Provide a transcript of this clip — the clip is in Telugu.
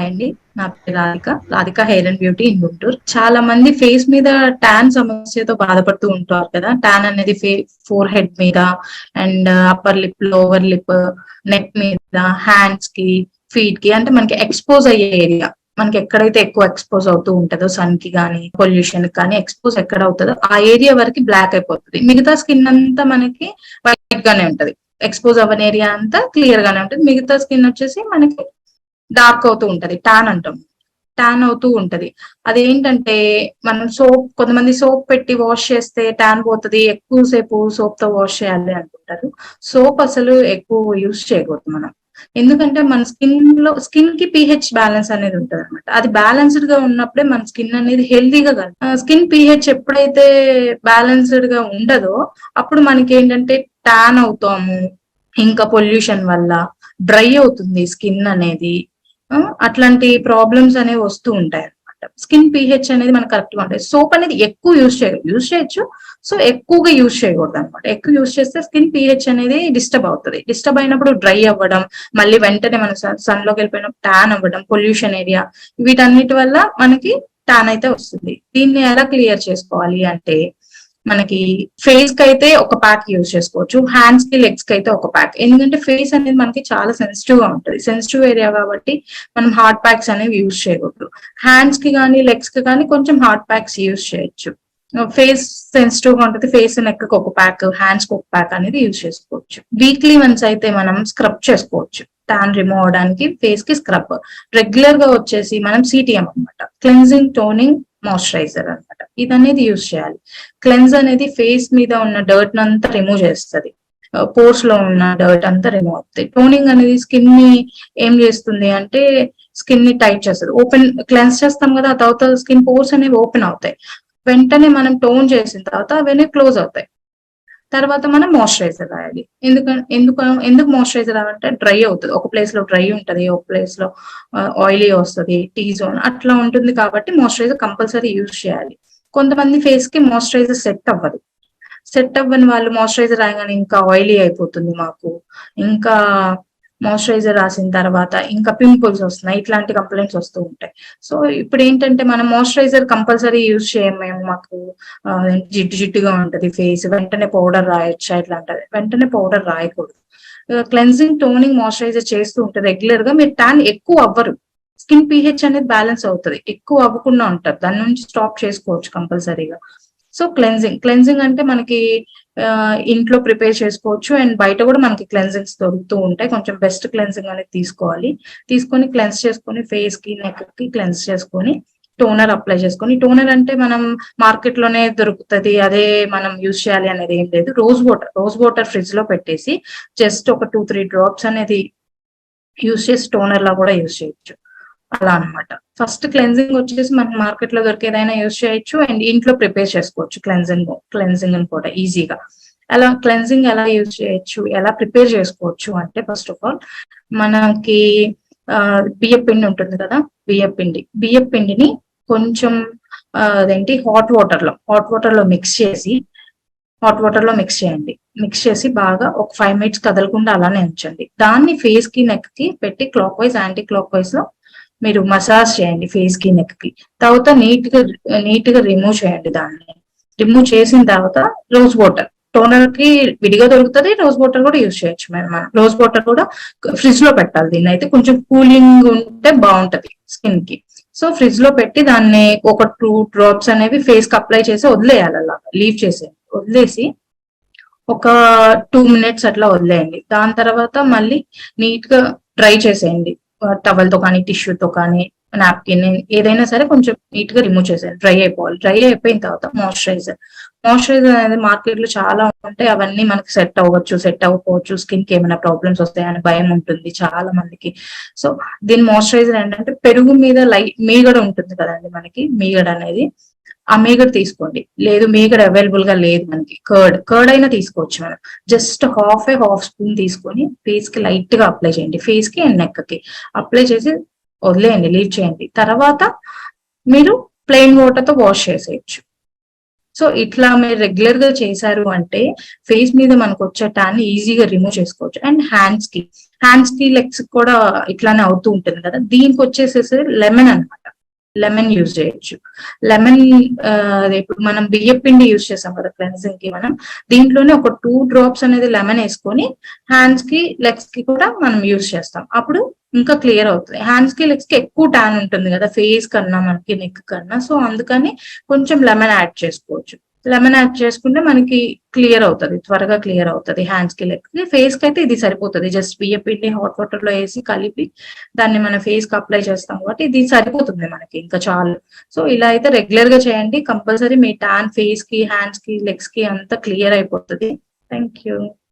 అండి. నా పేరు Radhika hair and beauty in Guntur. చాలా మంది ఫేస్ మీద ట్యాన్ సమస్యతో బాధపడుతూ ఉంటారు కదా. ట్యాన్ అనేది ఫోర్ హెడ్ మీద and upper lip, lower lip, neck మీద, హ్యాండ్స్ కి, ఫీట్ కి, అంటే మనకి ఎక్స్పోజ్ అయ్యే ఏరియా, మనకి ఎక్కడైతే ఎక్కువ ఎక్స్పోజ్ అవుతూ ఉంటుందో సన్ కి కానీ పొల్యూషన్ కానీ ఎక్స్పోజ్ ఎక్కడ అవుతుందో ఆ ఏరియా వరకు బ్లాక్ అయిపోతుంది. మిగతా స్కిన్ అంతా మనకి వైట్ గానే ఉంటది. ఎక్స్పోజ్ అవ్వని ఏరియా అంతా క్లియర్ గానే ఉంటుంది. మిగతా స్కిన్ వచ్చేసి మనకి డార్క్ అవుతూ ఉంటది, టాన్ అంటాం. టాన్ అవుతూ ఉంటది. అదేంటంటే మనం కొంతమంది సోప్ పెట్టి వాష్ చేస్తే టాన్ పోతుంది, ఎక్కువసేపు సోప్ తో వాష్ చేయాలి అనుకుంటారు. సోప్ అసలు ఎక్కువ యూజ్ చేయకూడదు మనం. ఎందుకంటే మన స్కిన్ కి pH బ్యాలెన్స్ అనేది ఉంటది అనమాట. అది బ్యాలెన్స్డ్ గా ఉన్నప్పుడే మన స్కిన్ అనేది హెల్దీగా స్కిన్ pH ఎప్పుడైతే బ్యాలెన్స్డ్ గా ఉండదో అప్పుడు మనకి ఏంటంటే టాన్ అవుతాము. ఇంకా పొల్యూషన్ వల్ల డ్రై అవుతుంది స్కిన్ అనేది. అట్లాంటి ప్రాబ్లమ్స్ అనేవి వస్తూ ఉంటాయి అనమాట. స్కిన్ pH అనేది మనకు కరెక్ట్ గా ఉంటాయి. సోప్ అనేది ఎక్కువ యూజ్ చేయొచ్చు. సో ఎక్కువగా యూజ్ చేయకూడదు అనమాట. ఎక్కువ యూజ్ చేస్తే స్కిన్ pH అనేది డిస్టర్బ్ అవుతుంది. డిస్టర్బ్ అయినప్పుడు డ్రై అవ్వడం, మళ్ళీ వెంటనే మన సన్ లోకి వెళ్ళిపోయినప్పుడు ట్యాన్ అవ్వడం, పొల్యూషన్ ఏరియా, వీటన్నిటి వల్ల మనకి ట్యాన్ అయితే వస్తుంది. దీన్ని ఎలా క్లియర్ చేసుకోవాలి అంటే మనకి ఫేస్ కి అయితే ఒక ప్యాక్ యూజ్ చేసుకోవచ్చు, హ్యాండ్స్ కి, లెగ్స్ కి అయితే ఒక ప్యాక్. ఎందుకంటే ఫేస్ అనేది మనకి చాలా సెన్సిటివ్ గా ఉంటుంది. సెన్సిటివ్ ఏరియా కాబట్టి మనం హార్డ్ ప్యాక్స్ అనేవి యూజ్ చేయకూడదు. హ్యాండ్స్ కి కానీ లెగ్స్ కి కానీ కొంచెం హార్డ్ ప్యాక్స్ యూజ్ చేయొచ్చు. ఫేస్ సెన్సిటివ్ గా ఉంటుంది, ఫేస్ నెక్ కి ఒక ప్యాక్, హ్యాండ్స్ కి ఒక ప్యాక్ అనేది యూజ్ చేసుకోవచ్చు. వీక్లీ వన్స్ అయితే మనం స్క్రబ్ చేసుకోవచ్చు. ట్యాన్ రిమూవ్ అవడానికి ఫేస్ కి స్క్రబ్. రెగ్యులర్ గా వచ్చేసి మనం CTM అనమాట, క్లెన్జింగ్ టోనింగ్ మాయిశ్చరైజర్ అనమాట, ఇది అనేది యూజ్ చేయాలి. క్లెన్స్ అనేది ఫేస్ మీద ఉన్న డర్ట్ అంతా రిమూవ్ చేస్తుంది. పోర్స్ లో ఉన్న డర్ట్ అంతా రిమూవ్ అవుతుంది. టోనింగ్ అనేది స్కిన్ ని ఏం చేస్తుంది అంటే స్కిన్ ని టైట్ చేస్తుంది. ఓపెన్ క్లెన్స్ చేస్తాం కదా, ఆ తర్వాత స్కిన్ పోర్స్ అనేవి ఓపెన్ అవుతాయి. వెంటనే మనం టోన్ చేసిన తర్వాత అవన్నీ క్లోజ్ అవుతాయి. తర్వాత మనం మాయిశ్చరైజర్ రాయాలి. ఎందుకు మాయిశ్చరైజర్ రాయాలంటే డ్రై అవుతుంది. ఒక ప్లేస్ లో డ్రై ఉంటది, ఒక ప్లేస్ లో ఆయిలీ వస్తుంది, టీ జోన్ అట్లా ఉంటుంది. కాబట్టి మాయిశ్చరైజర్ కంపల్సరీ యూజ్ చేయాలి. కొంతమంది ఫేస్ కి మాయిశ్చరైజర్ సెట్ అవ్వదు. సెట్ అవ్వని వాళ్ళు మాయిశ్చరైజర్ రాయగానే ఇంకా ఆయిలీ అయిపోతుంది మాకు, ఇంకా మాయిశ్చరైజర్ రాసిన తర్వాత ఇంకా పింపుల్స్ వస్తున్నాయి, ఇట్లాంటి కంప్లైంట్స్ వస్తూ ఉంటాయి. సో ఇప్పుడు ఏంటంటే మనం మాయిశ్చరైజర్ కంపల్సరీ యూజ్ చేయము. మేము మాకు జిడ్డుగా ఉంటది ఫేస్, వెంటనే పౌడర్ రాయొచ్చా ఇట్లాంటది. వెంటనే పౌడర్ రాయకూడదు. క్లెన్జింగ్ టోనింగ్ మాయిశ్చరైజర్ చేస్తూ ఉంటే రెగ్యులర్ గా మీరు ట్యాన్ ఎక్కువ అవ్వరు. స్కిన్ pH అనేది బ్యాలెన్స్ అవుతుంది, ఎక్కువ అవ్వకుండా ఉంటారు. దాని నుంచి స్టాప్ చేసుకోవచ్చు కంపల్సరీగా. సో క్లెన్జింగ్ అంటే మనకి ఇంట్లో ప్రిపేర్ చేసుకోవచ్చు, అండ్ బయట కూడా మనకి క్లెన్జింగ్స్ దొరుకుతూ ఉంటాయి. కొంచెం బెస్ట్ క్లెన్జింగ్ అనేది తీసుకొని క్లెన్స్ చేసుకొని ఫేస్ కి, నెక్ కి క్లెన్స్ చేసుకొని టోనర్ అప్లై చేసుకొని, టోనర్ అంటే మనం మార్కెట్ లోనే దొరుకుతుంది, అదే మనం యూజ్ చేయాలి అనేది ఏం లేదు. రోజ్ వాటర్ ఫ్రిడ్జ్ లో పెట్టేసి జస్ట్ ఒక 2-3 డ్రాప్స్ అనేది యూజ్ చేసి టోనర్ లా కూడా యూజ్ చేయొచ్చు. అలా అనమాట. ఫస్ట్ క్లెన్జింగ్ వచ్చేసి మనకి మార్కెట్ లో దొరికేదైనా యూజ్ చేయొచ్చు, అండ్ ఇంట్లో ప్రిపేర్ చేసుకోవచ్చు క్లెన్జింగ్ కూడా ఈజీగా. అలా క్లెన్జింగ్ ఎలా యూజ్ చేయొచ్చు, ఎలా ప్రిపేర్ చేసుకోవచ్చు అంటే ఫస్ట్ ఆఫ్ ఆల్ మనకి బియ్యం పిండి ఉంటుంది కదా, బియ్యం పిండిని కొంచెం అదేంటి హాట్ వాటర్ లో మిక్స్ చేయండి. మిక్స్ చేసి బాగా ఒక 5 minutes కదలకుండా అలానే ఉంచండి. దాన్ని ఫేస్ కి, నెక్ కి పెట్టి clock wise, anti clock wise లో మీరు మసాజ్ చేయండి ఫేస్ కి, నెక్ కి. తర్వాత నీట్ గా రిమూవ్ చేయండి. దాన్ని రిమూవ్ చేసిన తర్వాత రోజ్ వాటర్, టోనర్ కి విడిగా దొరుకుతుంది, రోజ్ వాటర్ కూడా యూజ్ చేయొచ్చు. మనం రోజ్ వాటర్ కూడా ఫ్రిడ్జ్ లో పెట్టాలి. దీన్ని అయితే కొంచెం కూలింగ్ ఉంటే బాగుంటది స్కిన్ కి. సో ఫ్రిడ్జ్ లో పెట్టి దాన్ని ఒక 2 డ్రాప్స్ అనేవి ఫేస్ కి అప్లై చేసి వదిలేయాలి. అలా వదిలేసి ఒక 2 minutes అట్లా వదిలేయండి. దాని తర్వాత మళ్ళీ నీట్ గా డ్రై చేసేయండి. టవల్ తో కానీ, టిష్యూతో కానీ, నాప్కిన్ ఏదైనా సరే కొంచెం నీట్ గా రిమూవ్ చేసేయండి. డ్రై అయిపోయిన తర్వాత మాయిశ్చరైజర్ అనేది మార్కెట్ లో చాలా ఉంటాయి. అవన్నీ మనకి సెట్ అవ్వకపోవచ్చు. స్కిన్ కి ఏమైనా ప్రాబ్లమ్స్ వస్తాయని భయం ఉంటుంది చాలా మందికి. సో దీని మాయిశ్చరైజర్ ఏంటంటే పెరుగు మీద మీగడ ఉంటుంది కదండి, మనకి మీగడ అనేది, ఆ మీగడ తీసుకోండి. లేదు మీగడ అవైలబుల్ గా లేదు మనకి, కర్డ్ అయినా తీసుకోవచ్చు. మనం జస్ట్ హాఫ్ స్పూన్ తీసుకొని ఫేస్ కి లైట్ గా అప్లై చేయండి. ఫేస్ కి అండ్ నెక్ కి అప్లై చేసి వదిలేయండి, లీవ్ చేయండి. తర్వాత మీరు ప్లెయిన్ వాటర్ తో వాష్ చేసేయచ్చు. సో ఇట్లా మీరు రెగ్యులర్ గా చేశారు అంటే ఫేస్ మీద మనకు వచ్చే ట్యాన్ ఈజీగా రిమూవ్ చేసుకోవచ్చు. అండ్ హ్యాండ్స్ హ్యాండ్స్ కి లెగ్స్ కూడా ఇట్లానే అవుతూ ఉంటుంది కదా, దీనికి వచ్చేసేసి లెమన్ అన్నమాట. లెమన్ యూజ్ చేయొచ్చు. లెమన్ ఇప్పుడు మనం బియ్య పిండి యూజ్ చేస్తాం కదా క్లెన్సింగ్ కి, మనం దీంట్లోనే ఒక 2 drops అనేది లెమన్ వేసుకొని హ్యాండ్స్ కి లెగ్స్ కి కూడా మనం యూజ్ చేస్తాం. అప్పుడు ఇంకా క్లియర్ అవుతుంది. హ్యాండ్స్ కి లెగ్స్ కి ఎక్కువ ట్యాన్ ఉంటుంది కదా ఫేస్ కన్నా మనకి నెక్ కన్నా, సో అందుకని కొంచెం లెమన్ యాడ్ చేసుకోవచ్చు. లెమన్ యాడ్ చేసుకుంటే మనకి క్లియర్ అవుతుంది, త్వరగా క్లియర్ అవుతుంది హ్యాండ్స్ కి లెగ్స్ కి. ఫేస్ కి అయితే ఇది సరిపోతుంది, జస్ట్ బియ్య పిండి హాట్ వాటర్ లో వేసి కలిపి దాన్ని మన ఫేస్ కి అప్లై చేస్తాం కాబట్టి ఇది సరిపోతుంది మనకి ఇంకా చాలు. సో ఇలా అయితే రెగ్యులర్ గా చేయండి, కంపల్సరీ మీ ట్యాన్ ఫేస్ కి హ్యాండ్స్ కి లెగ్స్ కి అంతా క్లియర్ అయిపోతుంది. Thank you.